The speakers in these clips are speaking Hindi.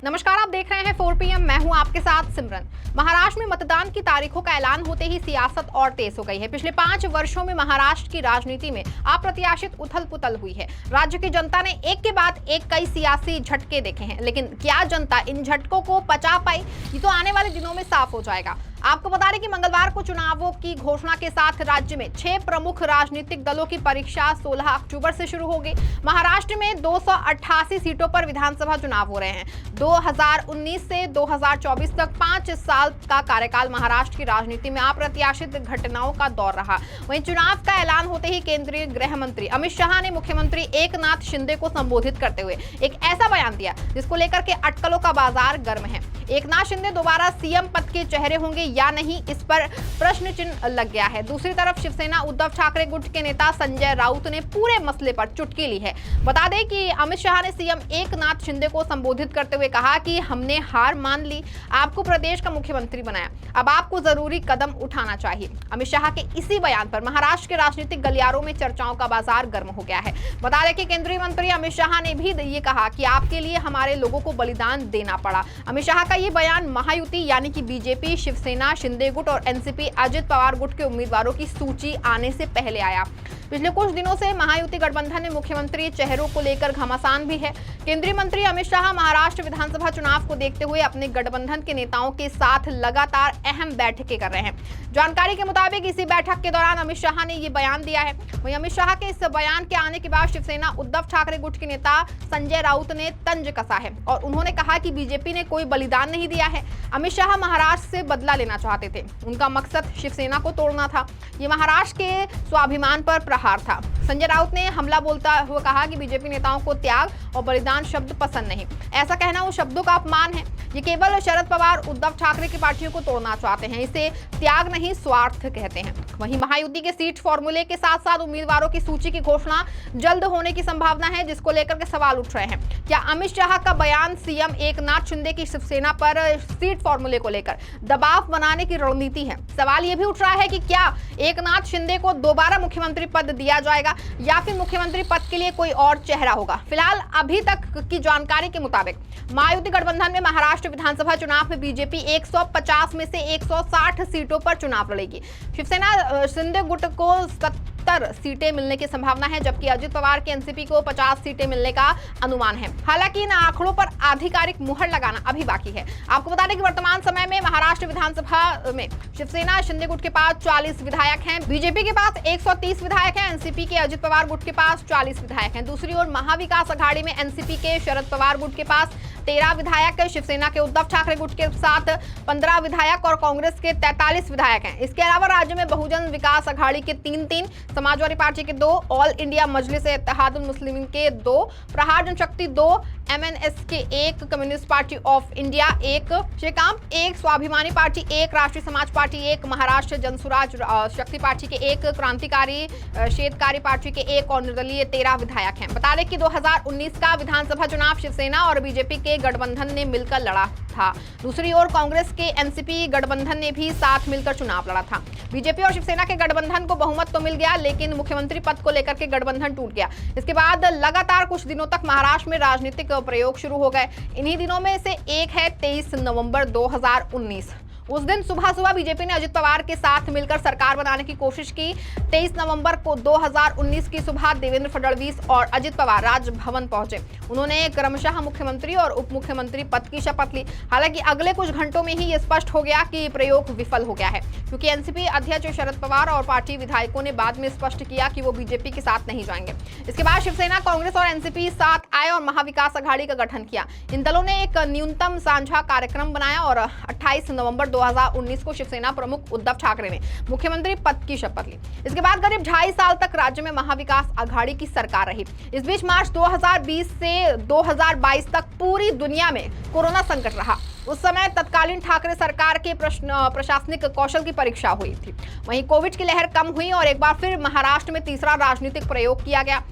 नमस्कार, आप देख रहे हैं 4 PM। मैं हूं आपके साथ सिमरन। महाराष्ट्र में मतदान की तारीखों का ऐलान होते ही सियासत और तेज हो गई है। पिछले 5 वर्षों में महाराष्ट्र की राजनीति में अप्रत्याशित उथल-पुथल हुई है। राज्य की जनता ने एक के बाद एक कई सियासी झटके देखे हैं, लेकिन क्या जनता इन झटकों को पचा पाई, ये तो आने वाले दिनों में साफ हो जाएगा। आपको बता दें कि मंगलवार को चुनावों की घोषणा के साथ राज्य में 6 प्रमुख राजनीतिक दलों की परीक्षा 16 अक्टूबर से शुरू होगी। महाराष्ट्र में 288 सीटों पर विधानसभा चुनाव हो रहे हैं। 2019 से 2024 तक 5 साल का कार्यकाल महाराष्ट्र की राजनीति में अप्रत्याशित घटनाओं का दौर रहा। वहीं चुनाव का ऐलान होते ही केंद्रीय गृह मंत्री अमित शाह ने मुख्यमंत्री एकनाथ शिंदे को संबोधित करते हुए एक ऐसा बयान दिया जिसको लेकर के अटकलों का बाजार गर्म है। एकनाथ शिंदे दोबारा सीएम पद के चेहरे होंगे या नहीं, इस पर प्रश्न चिन्ह लग गया है। दूसरी तरफ शिवसेना उद्धव ठाकरे गुट के नेता संजय राउत ने पूरे मसले पर चुटकी ली है। बता दें कि अमित शाह ने सीएम एकनाथ शिंदे को संबोधित करते हुए कहा कि हमने हार मान ली, आपको प्रदेश का मुख्यमंत्री बनाया, अब आपको जरूरी कदम उठाना चाहिए। अमित शाह के इसी बयान पर महाराष्ट्र के राजनीतिक गलियारों में चर्चाओं का बाजार गर्म हो गया है। बता दें कि केंद्रीय मंत्री अमित शाह ने भी ये कहा कि आपके लिए हमारे लोगों को बलिदान देना पड़ा। अमित शाह का ये बयान महायुति यानी कि बीजेपी, शिवसेना, शिंदे गुट और एनसीपी अजित पवार गुट के उम्मीदवारों की सूची आने से पहले आया। पिछले कुछ दिनों से महायुति गठबंधन में मुख्यमंत्री चेहरों को लेकर घमासान भी है। केंद्रीय मंत्री अमित शाह महाराष्ट्र विधानसभा चुनाव को देखते हुए अपने गठबंधन के नेताओं के साथ लगातार अहम बैठकें कर रहे हैं। जानकारी के मुताबिक इसी बैठक के दौरान अमित शाह ने ये बयान दिया है। वहीं अमित शाह के इस बयान के आने के बाद शिवसेना उद्धव ठाकरे गुट के नेता संजय राउत ने तंज कसा है और उन्होंने कहा कि बीजेपी ने कोई बलिदान नहीं दिया है। अमित शाह महाराष्ट्र से बदला लेना चाहते थे, उनका मकसद शिवसेना को तोड़ना था। ये महाराष्ट्र के स्वाभिमान पर प्रहार था। संजय राउत ने हमला बोलता हुआ कहा कि बीजेपी नेताओं को त्याग और बलिदान शब्द पसंद नहीं, ऐसा कहना उन शब्दों का अपमान है। ये केवल शरद पवार उद्धव ठाकरे की पार्टियों को तोड़ना चाहते हैं, इसे त्याग नहीं स्वार्थ कहते हैं। वहीं महायुति के सीट फॉर्मूले के साथ साथ उम्मीदवारों की सूची की घोषणा जल्द होने की संभावना है, जिसको लेकर के सवाल उठ रहे हैं। क्या अमित शाह का बयान सीएम एकनाथ शिंदे की शिवसेना पर सीट फॉर्मूले को लेकर दबाव बनाने की रणनीति है? सवाल यह भी उठ रहा है कि क्या एकनाथ शिंदे को दोबारा मुख्यमंत्री पद दिया जाएगा या फिर मुख्यमंत्री पद के लिए कोई और चेहरा होगा? फिलहाल अभी तक की जानकारी के मुताबिक महायुति गठबंधन में महाराष्ट्र विधानसभा चुनाव में बीजेपी 150 में से 160 सीटों पर चुनाव लड़ेगी। शिवसेना शिंदे गुट को 70 सीटें मिलने की संभावना है, जबकि अजित पवार के एनसीपी को 50 सीटें मिलने का अनुमान है। हालांकि इन आंकड़ों पर आधिकारिक मुहर लगाना अभी बाकी है। आपको बता दें कि वर्तमान समय में महाराष्ट्र विधानसभा में शिवसेना शिंदे गुट के पास 40 विधायक हैं, बीजेपी के पास 130 विधायक हैं, एनसीपी के अजित पवार गुट के पास 40 विधायक हैं। दूसरी ओर महाविकास अघाड़ी में एनसीपी के शरद पवार गुट के पास 13 विधायक, शिवसेना के उद्धव ठाकरे गुट के साथ 15 विधायक और कांग्रेस के 43 विधायक हैं। इसके अलावा राज्य में बहुजन विकास अघाड़ी के 3, समाजवादी पार्टी के 2, ऑल इंडिया मजलिस इत्तेहादुल मुस्लिमीन के 2, प्रहार जनशक्ति 2, एमएनएस के 1, कम्युनिस्ट पार्टी ऑफ इंडिया 1, शेकाम 1, स्वाभिमानी पार्टी 1, राष्ट्रीय समाज पार्टी 1, महाराष्ट्र जनसुराज शक्ति पार्टी के 1, क्रांतिकारी शेतकारी पार्टी के 1 और निर्दलीय 13 विधायक हैं। बता दें कि 2019 का विधानसभा चुनाव शिवसेना और बीजेपी के गठबंधन ने मिलकर लड़ा था। दूसरी ओर कांग्रेस के एनसीपी गठबंधन ने भी साथ मिलकर चुनाव लड़ा था। बीजेपी और शिवसेना के गठबंधन को बहुमत तो मिल गया, लेकिन मुख्यमंत्री पद को लेकर के गठबंधन टूट गया। इसके बाद लगातार कुछ दिनों तक महाराष्ट्र में राजनीतिक प्रयोग शुरू हो गए। इन्हीं दिनों में से एक है 23 नवंबर 2019। उस दिन सुबह बीजेपी ने अजित पवार के साथ मिलकर सरकार बनाने की कोशिश की। 23 नवंबर को 2019 की सुबह देवेंद्र फडणवीस और अजित पवार राजभवन पहुंचे। उन्होंने क्रमशः मुख्यमंत्री और उप मुख्यमंत्री पद की शपथ ली। हालांकि अगले कुछ घंटों में ही ये स्पष्ट हो गया कि प्रयोग विफल हो गया है, क्योंकि एनसीपी अध्यक्ष शरद पवार और पार्टी विधायकों ने बाद में स्पष्ट किया कि वो बीजेपी के साथ नहीं जाएंगे। इसके बाद शिवसेना, कांग्रेस और एनसीपी साथ आए और महाविकास अघाड़ी का गठन किया। इन दलों ने एक न्यूनतम साझा कार्यक्रम बनाया और 28 नवंबर 2019 को शिवसेना प्रमुख उद्धव ठाकरे ने मुख्यमंत्री पद की शपथ ली। इसके बाद करीब 2.5 साल तक राज्य में महाविकास अघाड़ी की सरकार रही। इस बीच मार्च 2020 से 2022 तक पूरी दुनिया में कोरोना संकट रहा। उस समय तत्कालीन ठाकरे सरकार के प्रशासनिक कौशल की परीक्षा हुई थी। वहीं कोविड की लहर कम हुई और एक बार फिर महाराष्ट्र में तीसरा राजनीतिक प्रयोग किया गया।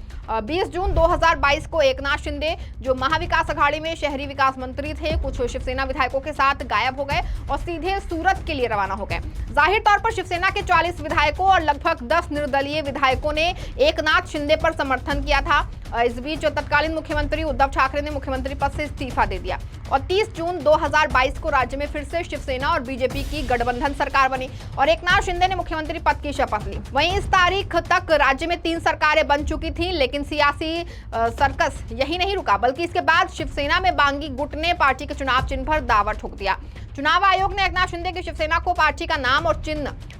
20 जून 2022 को एकनाथ शिंदे, जो महाविकास अघाड़ी में शहरी विकास मंत्री थे, कुछ शिवसेना विधायकों के साथ गायब हो गए और सीधे सूरत के लिए रवाना हो गए। जाहिर तौर पर शिवसेना के 40 विधायकों और लगभग 10 निर्दलीय विधायकों ने एकनाथ शिंदे पर समर्थन किया था। इस बीच तत्कालीन मुख्यमंत्री उद्धव ठाकरे ने मुख्यमंत्री पद से इस्तीफा दे दिया और 30 जून 2022 को राज्य में फिर से शिवसेना और बीजेपी की गठबंधन सरकार बनी और एकनाथ शिंदे ने मुख्यमंत्री पद की शपथ ली। वहीं इस तारीख तक राज्य में 3 सरकारें बन चुकी थीं, लेकिन सियासी सर्कस यही नहीं रुका, बल्कि इसके बाद शिवसेना में बागी गुट ने पार्टी के चुनाव चिन्ह पर दावा ठोक दिया। चुनाव आयोग ने एकनाथ शिंदे की शिवसेना को पार्टी का नाम और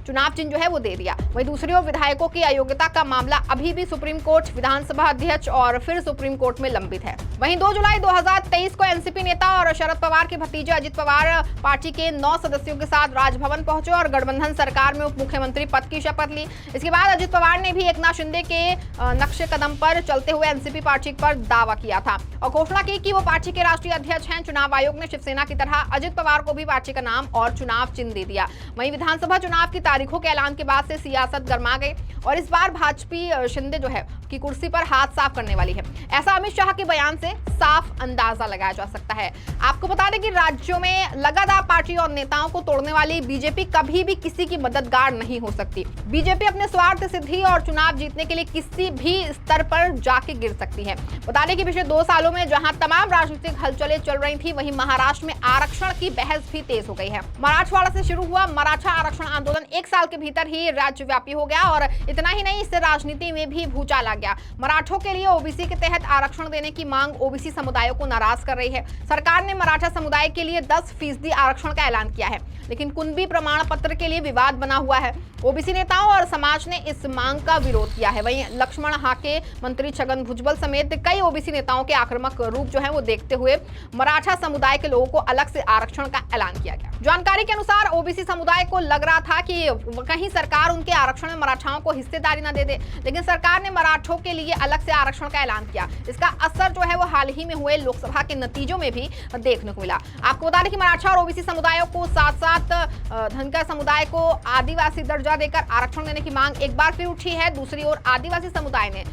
चुनाव चिन्ह जो है वो दे दिया। वहीं दूसरी ओर विधायकों की अयोग्यता का मामला अभी भी सुप्रीम कोर्ट, विधानसभा अध्यक्ष और फिर सुप्रीम कोर्ट में लंबित है। वहीं 2 जुलाई 2023 को एनसीपी नेता और शरद पवार के भतीजे अजित पवार पार्टी के 9 सदस्यों के साथ राजभवन पहुंचे और गठबंधन सरकार में उप मुख्यमंत्री पद की शपथ ली। इसके बाद अजित पवार ने भी एकनाथ शिंदे के नक्शे कदम पर चलते हुए एनसीपी पार्टी पर दावा किया था और घोषणा की कि वो पार्टी के राष्ट्रीय अध्यक्ष हैं। चुनाव आयोग ने शिवसेना की तरह अजित पवार को भी पार्टी का नाम और चुनाव चिन्ह दे दिया। वहीं विधानसभा चुनाव की तारीखों के ऐलान के बाद से सियासत गर्मा गई और इस बार भाजपा शिंदे जो है की कुर्सी पर हाथ साफ करने वाली है, ऐसा अमित शाह के बयान से साफ अंदाजा लगाया जा सकता है। आपको बता दें कि राज्यों में लगातार पार्टी और नेताओं को तोड़ने वाली बीजेपी कभी भी किसी की मददगार नहीं हो सकती। बीजेपी अपने स्वार्थ सिद्धि और चुनाव जीतने के लिए किसी भी स्तर पर जाके गिर सकती है। बता दें कि पिछले 2 सालों में जहां तमाम राजनीतिक हलचलें चल रही थी, वहीं महाराष्ट्र में आरक्षण की बहस भी तेज हो गई है। मराठवाड़ा से शुरू हुआ मराठा आरक्षण आंदोलन 1 साल के भीतर ही राज्यव्यापी हो गया और इतना ही नहीं, इससे राजनीति में भी भूचाल आ गया। मराठों के लिए ओबीसी के तहत आरक्षण देने की मांग ओबीसी समुदायों को नाराज कर रही है। सरकार ने मराठा समुदाय के लिए 10% आरक्षण का ऐलान किया है, लेकिन कुणबी प्रमाण पत्र के लिए विवाद बना हुआ है। ओबीसी नेताओं और समाज ने इस मांग का विरोध किया है। वहीं लक्ष्मण हाके, मंत्री छगन भुजबल समेत कई ओबीसी नेताओं के आक्रामक रूप जो है वो देखते हुए मराठा समुदाय के लोगों को अलग से आरक्षण का ऐलान किया गया। जानकारी के अनुसार ओबीसी समुदाय को लग रहा था कि कहीं सरकार उनके आरक्षण में मराठाओं को हिस्सेदारी न दे दे, लेकिन सरकार ने मराठों के लिए अलग से आरक्षण का ऐलान किया। इसका असर जो है वो हाल ही में हुए लोकसभा के नतीजों में भी देखने को मिला। आपको बता दें कि मराठा और ओबीसी समुदायों को साथ साथ धनगर समुदाय को आदिवासी दर्जा देकर आरक्षण देने की मांग एक बार फिर उठी है। दूसरी ओर आदिवासी समुदाय ने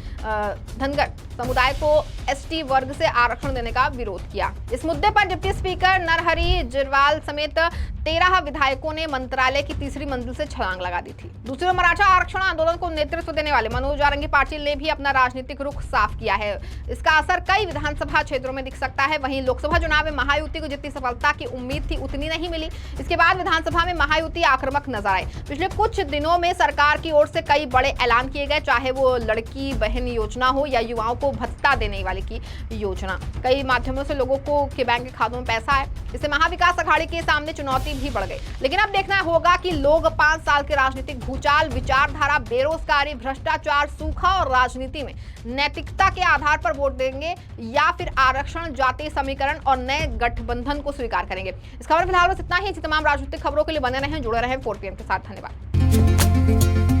धनगर समुदाय को एसटी वर्ग से आरक्षण देने का विरोध किया। इस मुद्दे पर डिप्टी स्पीकर नरहरि जिरवाल समेत 13 विधायकों ने मंत्रालय की 3री मंजिल से छलांग लगा दी थी। दूसरी ओर मराठा आरक्षण आंदोलन को नेतृत्व देने वाले मनोज जारंगी पाटिल ने भी अपना राजनीतिक रुख साफ किया है। इसका असर कई विधानसभा क्षेत्रों में दिख सकता है। वहीं लोकसभा चुनाव में महायुति को जितनी सफलता की उम्मीद थी उतनी नहीं मिली। इसके बाद विधानसभा में महायुति आक्रामक नजर आई। पिछले कुछ दिनों में सरकार की ओर से कई बड़े ऐलान किए गए, चाहे वो लड़की बहन योजना हो या युवाओं को भत्ता देने वाली की योजना। कई माध्यमों से लोगों को के बैंक के खातों में पैसा है। इससे महाविकास अघाड़ी के सामने चुनौती भी बढ़ गई। लेकिन अब देखना होगा कि लोग 5 साल के राजनीतिक भूचाल, विचारधारा, बेरोजगारी, भ्रष्टाचार, सूखा और राजनीति में नैतिकता के आधार पर वोट देंगे या फिर आरक्षण, जातीय समीकरण और नए गठबंधन को स्वीकार करेंगे। इस खबर फिलहाल बस इतना ही। तमाम राजनीतिक खबरों के लिए बने रहें, जुड़े रहें 4PM के साथ। धन्यवाद।